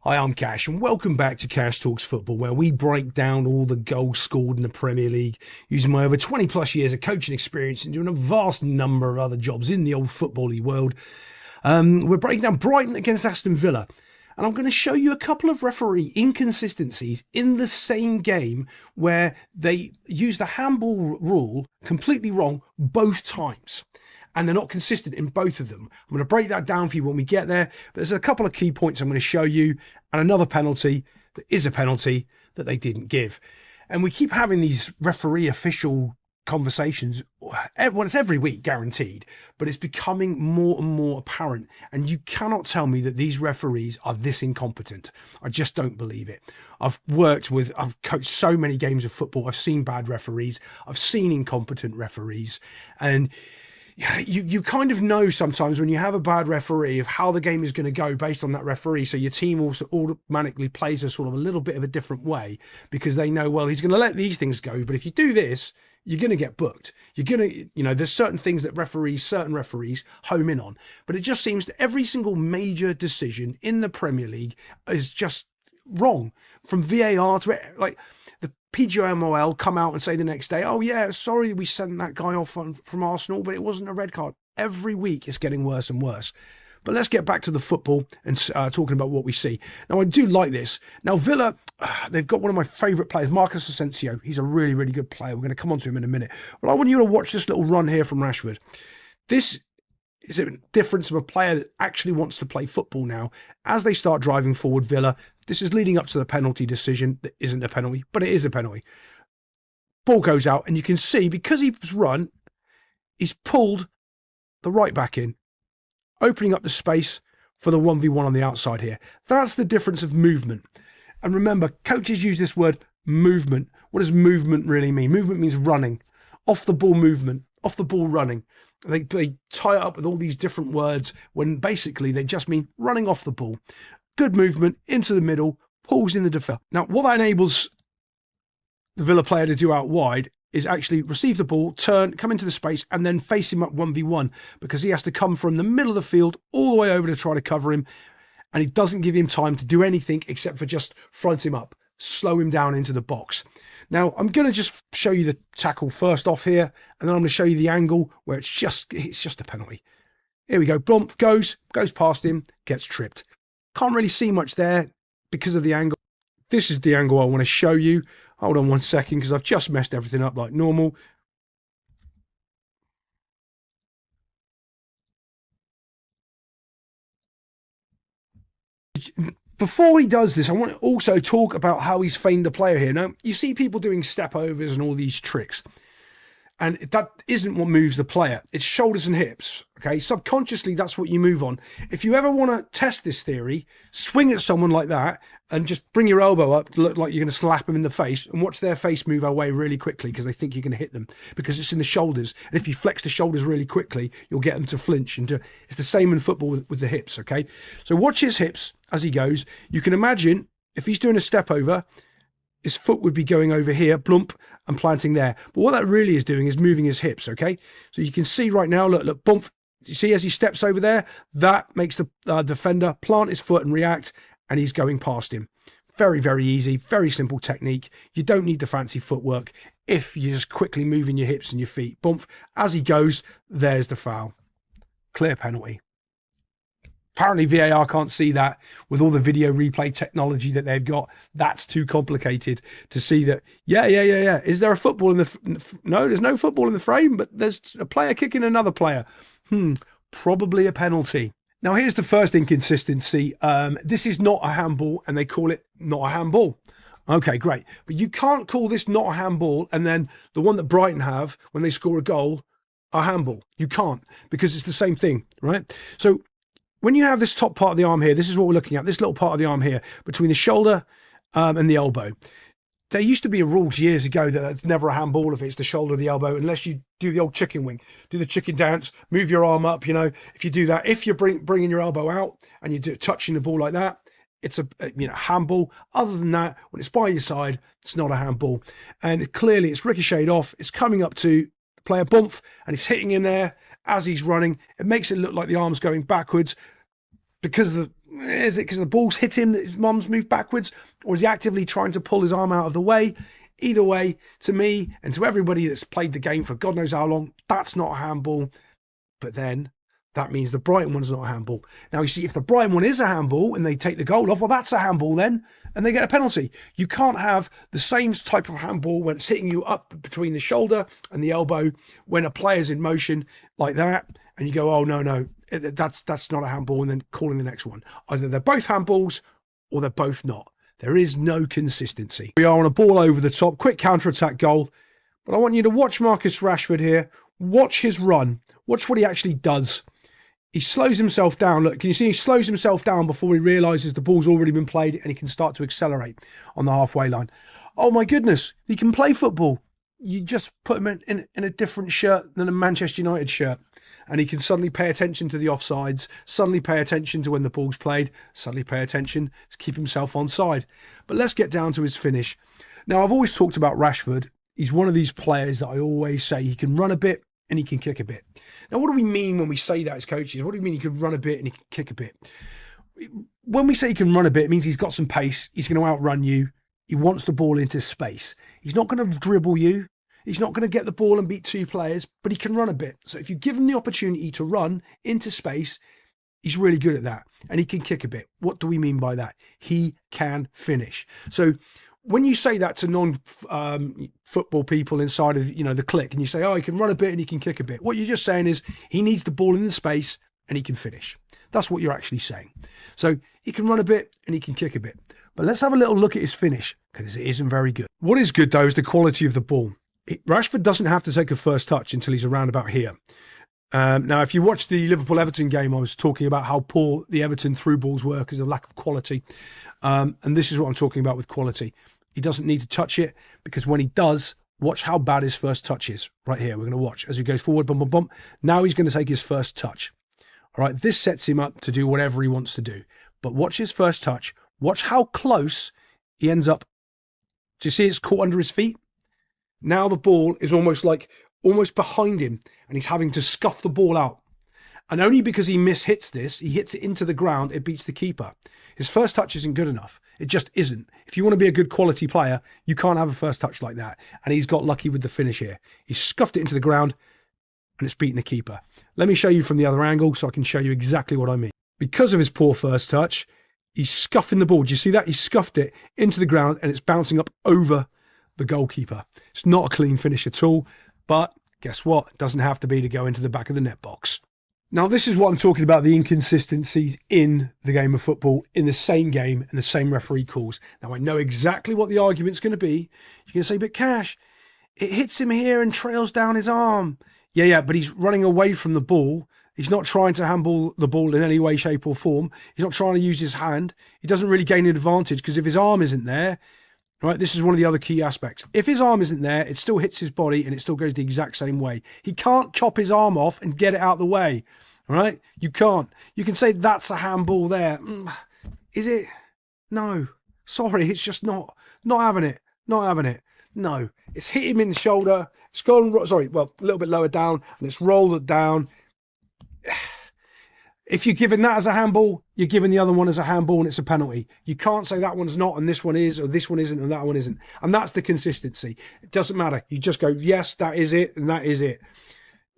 Hi, I'm Cash, and welcome back to Cash Talks Football, where we break down all the goals scored in the Premier League using my over 20 plus years of coaching experience and doing a vast number of other jobs in the old football-y world. We're breaking down Brighton against Aston Villa, and I'm going to show you a couple of referee inconsistencies in the same game where they use the handball rule completely wrong both times. And they're not consistent in both of them. I'm going to break that down for you when we get there. But there's a couple of key points I'm going to show you, and another penalty that is a penalty that they didn't give. And we keep having these referee official conversations. Well, it's every week guaranteed, but it's becoming more and more apparent. And you cannot tell me that these referees are this incompetent. I just don't believe it. I've coached so many games of football. I've seen bad referees. I've seen incompetent referees. And you kind of know sometimes when you have a bad referee of how the game is going to go based on that referee. So your team also automatically plays a sort of a little bit of a different way because they know, well, he's going to let these things go. But if you do this, you're going to get booked. You're going to, there's certain things that certain referees home in on. But it just seems that every single major decision in the Premier League is just wrong, from VAR to like the PGMOL come out and say the next day, oh yeah, sorry we sent that guy off from Arsenal, but it wasn't a red card. Every week it's getting worse and worse. But let's get back to the football and talking about what we see. Now, I do like this. Now, Villa, they've got one of my favourite players, Marcus Asensio. He's a really, really good player. We're going to come on to him in a minute. But I want you to watch this little run here from Rashford. This is a difference of a player that actually wants to play football now. As they start driving forward, Villa, this is leading up to the penalty decision. That isn't a penalty, but it is a penalty. Ball goes out, and you can see, because he's run, he's pulled the right back in, opening up the space for the 1v1 on the outside here. That's the difference of movement. And remember, coaches use this word movement. What does movement really mean? Movement means running. Off the ball movement, off the ball running. They tie it up with all these different words when basically they just mean running off the ball. Good movement into the middle, pulls in the defender. Now, what that enables the Villa player to do out wide is actually receive the ball, turn, come into the space, and then face him up 1v1, because he has to come from the middle of the field all the way over to try to cover him, and it doesn't give him time to do anything except for just front him up, slow him down into the box. Now, I'm going to just show you the tackle first off here, and then I'm going to show you the angle where it's just a penalty. Here we go. Bump goes past him, gets tripped. Can't really see much there because of the angle. This is the angle I want to show you. Hold on one second, because I've just messed everything up like normal. Before he does this, I want to also talk about how he's feigned a player here. Now, you see people doing step overs and all these tricks, and that isn't what moves the player. It's shoulders and hips. Okay, subconsciously, that's what you move on. If you ever want to test this theory, swing at someone like that and just bring your elbow up to look like you're going to slap them in the face, and watch their face move away really quickly because they think you're going to hit them, because it's in the shoulders. And if you flex the shoulders really quickly, you'll get them to flinch. It's the same in football with the hips. Okay, so watch his hips as he goes. You can imagine if he's doing a step over, his foot would be going over here, plump, and planting there. But what that really is doing is moving his hips, okay? So you can see right now, look, bump. You see as he steps over there, that makes the defender plant his foot and react, and he's going past him. Very, very easy, very simple technique. You don't need the fancy footwork if you're just quickly moving your hips and your feet. Bump. As he goes, there's the foul. Clear penalty. Apparently VAR can't see that with all the video replay technology that they've got. That's too complicated to see that. Yeah. Is there a football in the... No, there's no football in the frame, but there's a player kicking another player. Probably a penalty. Now, here's the first inconsistency. This is not a handball, and they call it not a handball. Okay, great. But you can't call this not a handball and then the one that Brighton have when they score a goal a handball. You can't, because it's the same thing, right? So when you have this top part of the arm here, this is what we're looking at, this little part of the arm here, between the shoulder and the elbow. There used to be a rule years ago that it's never a handball if it's the shoulder or the elbow, unless you do the old chicken wing, do the chicken dance, move your arm up. If you do that, if you're bringing your elbow out and you're touching the ball like that, it's a handball. Other than that, when it's by your side, it's not a handball. And clearly it's ricocheted off. It's coming up to the player bump, and it's hitting in there as he's running. It makes it look like the arm's going backwards because of Is it because the ball's hit him that his mum's moved backwards, or is he actively trying to pull his arm out of the way? Either way, to me and to everybody that's played the game for God knows how long, that's not a handball. But then that means the Brighton one's not a handball. Now, you see, if the Brighton one is a handball and they take the goal off, well, that's a handball then, and they get a penalty. You can't have the same type of handball when it's hitting you up between the shoulder and the elbow when a player's in motion like that, and you go, oh, no, that's not a handball, and then calling the next one. Either they're both handballs or they're both not. There is no consistency. We are on a ball over the top, quick counter-attack goal, but I want you to watch Marcus Rashford here. Watch his run. Watch what he actually does. He slows himself down. Look, can you see he slows himself down before he realises the ball's already been played and he can start to accelerate on the halfway line. Oh my goodness, he can play football. You just put him in a different shirt than a Manchester United shirt, and he can suddenly pay attention to the offsides, suddenly pay attention to when the ball's played, suddenly pay attention to keep himself onside. But let's get down to his finish. Now, I've always talked about Rashford. He's one of these players that I always say he can run a bit and he can kick a bit. Now, what do we mean when we say that as coaches? What do we mean he can run a bit and he can kick a bit? When we say he can run a bit, it means he's got some pace. He's going to outrun you. He wants the ball into space. He's not going to dribble you. He's not going to get the ball and beat two players, but he can run a bit. So if you give him the opportunity to run into space, he's really good at that. And he can kick a bit. What do we mean by that? He can finish. So when you say that to non-football people inside of the clique, and you say, oh, he can run a bit and he can kick a bit, what you're just saying is he needs the ball in the space and he can finish. That's what you're actually saying. So he can run a bit and he can kick a bit. But let's have a little look at his finish, because it isn't very good. What is good, though, is the quality of the ball. Rashford doesn't have to take a first touch until he's around about here. Now, if you watch the Liverpool-Everton game, I was talking about how poor the Everton through balls were because of lack of quality. And this is what I'm talking about with quality. He doesn't need to touch it, because when he does, watch how bad his first touch is. Right here, we're going to watch as he goes forward, bump, bump, bump. Now he's going to take his first touch. All right, this sets him up to do whatever he wants to do. But watch his first touch. Watch how close he ends up. Do you see it's caught under his feet? Now the ball is almost behind him, and he's having to scuff the ball out. And only because he mishits this, he hits it into the ground, it beats the keeper. His first touch isn't good enough. It just isn't. If you want to be a good quality player, you can't have a first touch like that. And he's got lucky with the finish here. He scuffed it into the ground, and it's beaten the keeper. Let me show you from the other angle so I can show you exactly what I mean. Because of his poor first touch, he's scuffing the ball. Do you see that? He scuffed it into the ground, and it's bouncing up over the goalkeeper. It's not a clean finish at all, but guess what? It doesn't have to be to go into the back of the net box. Now, this is what I'm talking about, the inconsistencies in the game of football, in the same game and the same referee calls. Now, I know exactly what the argument's going to be. You're going to say, but Cash, it hits him here and trails down his arm. Yeah, but he's running away from the ball. He's not trying to handball the ball in any way, shape or form. He's not trying to use his hand. He doesn't really gain an advantage, because if his arm isn't there, right, this is one of the other key aspects. If his arm isn't there, it still hits his body and it still goes the exact same way. He can't chop his arm off and get it out of the way. All right? You can't. You can say that's a handball there. Is it? No. Sorry, it's just not having it. Not having it. No. It's hit him in the shoulder. It's gone, a little bit lower down, and it's rolled it down. If you're giving that as a handball, you're giving the other one as a handball, and it's a penalty. You can't say that one's not and this one is, or this one isn't and that one isn't. And that's the consistency. It doesn't matter. You just go, yes, that is it, and that is it.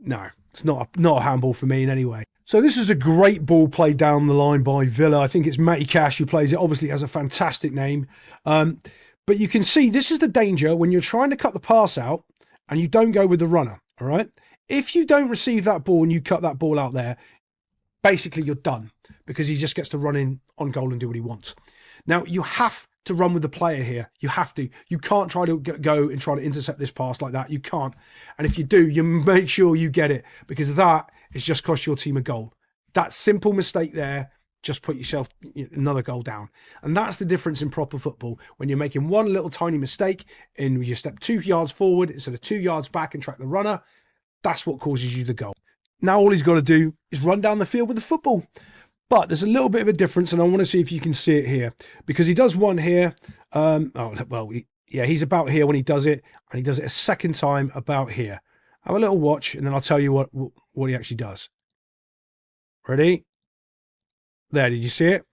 No, it's not a handball for me in any way. So this is a great ball played down the line by Villa. I think it's Matty Cash who plays it. Obviously, it has a fantastic name. But you can see this is the danger when you're trying to cut the pass out and you don't go with the runner. All right. If you don't receive that ball and you cut that ball out there, basically you're done, because he just gets to run in on goal and do what he wants. Now, you have to run with the player here. You have to. You can't try to go and try to intercept this pass like that. You can't. And if you do, you make sure you get it, because that is just cost your team a goal. That simple mistake there just put yourself another goal down. And that's the difference in proper football. When you're making one little tiny mistake and you step 2 yards forward instead of 2 yards back and track the runner, that's what causes you the goal. Now all he's got to do is run down the field with the football. But there's a little bit of a difference, and I want to see if you can see it here, because he does one here. He's about here when he does it, and he does it a second time about here. Have a little watch, and then I'll tell you what he actually does. Ready? There, did you see it?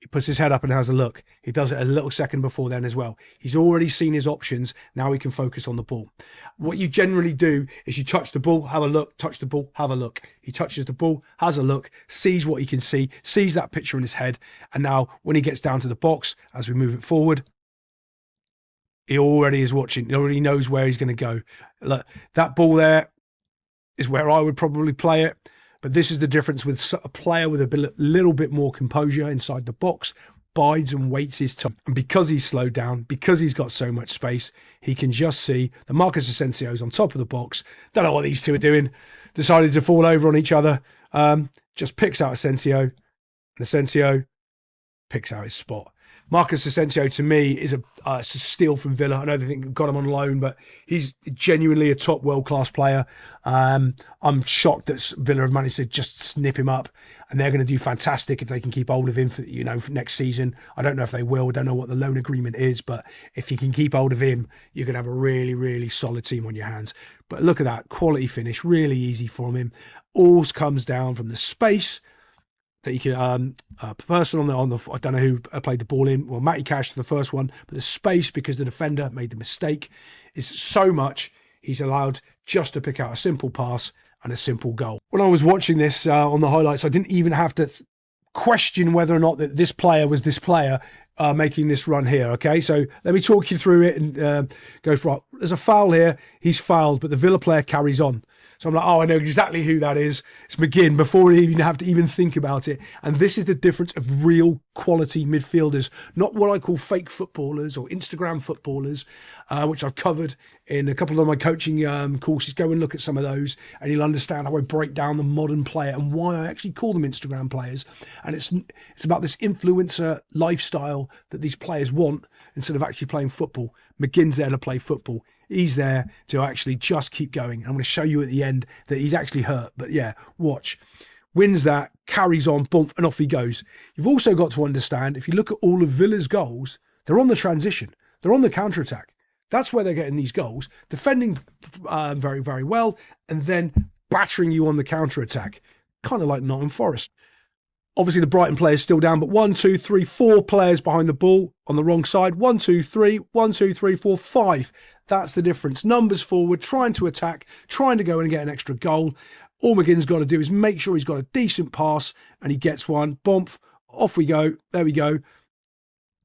He puts his head up and has a look. He does it a little second before then as well. He's already seen his options. Now he can focus on the ball. What you generally do is you touch the ball, have a look, touch the ball, have a look. He touches the ball, has a look, sees what he can see, sees that picture in his head. And now when he gets down to the box, as we move it forward, he already is watching. He already knows where he's going to go. Look, that ball there is where I would probably play it. But this is the difference with a player with a little bit more composure inside the box, bides and waits his time. And because he's slowed down, because he's got so much space, he can just see the Marcus Asensio's on top of the box. Don't know what these two are doing. Decided to fall over on each other. Just picks out Asensio. And Asensio picks out his spot. Marcus Asensio, to me, is a steal from Villa. I know they think got him on loan, but he's genuinely a top world-class player. I'm shocked that Villa have managed to just snip him up, and they're going to do fantastic if they can keep hold of him for next season. I don't know if they will. I don't know what the loan agreement is, but if you can keep hold of him, you're going to have a really, really solid team on your hands. But look at that quality finish, really easy from him. All comes down from the space that you can person on the I don't know who played the ball in. Well, Matty Cash for the first one, but the space, because the defender made the mistake, is so much he's allowed just to pick out a simple pass and a simple goal. When I was watching this on the highlights, I didn't even have to question whether or not that this player was this player making this run here. Okay, so let me talk you through it and go for it. There's a foul here. He's fouled, but the Villa player carries on. So I'm like, oh, I know exactly who that is. It's McGinn, before we even have to even think about it. And this is the difference of real quality midfielders, not what I call fake footballers or Instagram footballers, which I've covered in a couple of my coaching courses. Go and look at some of those and you'll understand how I break down the modern player and why I actually call them Instagram players. And it's about this influencer lifestyle that these players want instead of actually playing football. McGinn's there to play football. He's there to actually just keep going. I'm going to show you at the end that he's actually hurt. But yeah, watch. Wins that, carries on, bump, and off he goes. You've also got to understand, if you look at all of Villa's goals, they're on the transition. They're on the counter-attack. That's where they're getting these goals. Defending very, very well, and then battering you on the counter-attack. Kind of like Nottingham Forest. Obviously, the Brighton player's still down, but 1, 2, 3, 4 players behind the ball on the wrong side. 1, 2, 3, 1, 2, 3, 4, 5. That's the difference. Numbers forward, trying to attack, trying to go in and get an extra goal. All McGinn's got to do is make sure he's got a decent pass, and he gets one. Bump, off we go. There we go.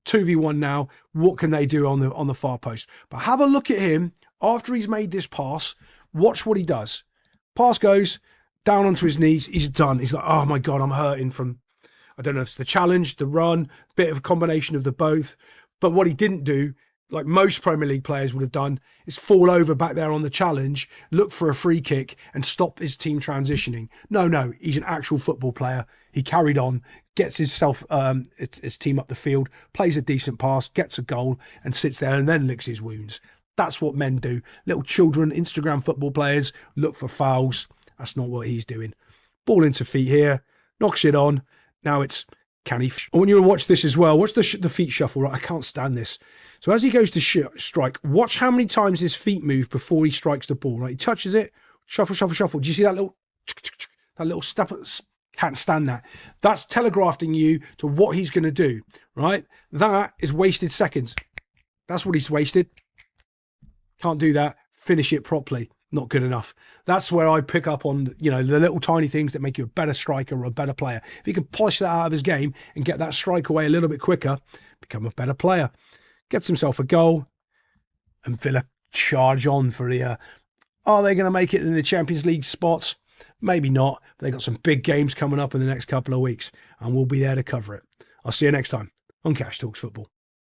2v1 now. What can they do on the far post? But have a look at him after he's made this pass. Watch what he does. Pass goes down onto his knees. He's done. He's like, oh my God, I'm hurting from, I don't know if it's the challenge, the run, bit of a combination of the both. But what he didn't do, like most Premier League players would have done, is fall over back there on the challenge, look for a free kick and stop his team transitioning. No, he's an actual football player. He carried on, gets his team up the field, plays a decent pass, gets a goal and sits there and then licks his wounds. That's what men do. Little children, Instagram football players, look for fouls. That's not what he's doing. Ball into feet here, knocks it on. Now it's, can he? I want you to watch this as well. Watch the feet shuffle. Right, I can't stand this. So as he goes to strike, watch how many times his feet move before he strikes the ball. Right, he touches it, shuffle, shuffle, shuffle. Do you see that little step? Can't stand that. That's telegraphing you to what he's going to do. Right, that is wasted seconds. That's what he's wasted. Can't do that. Finish it properly. Not good enough. That's where I pick up on, the little tiny things that make you a better striker or a better player. If he can polish that out of his game and get that strike away a little bit quicker, become a better player. Gets himself a goal, and Villa charge on for the. Are they going to make it in the Champions League spots? Maybe not. But they've got some big games coming up in the next couple of weeks, and we'll be there to cover it. I'll see you next time on Cash Talks Football.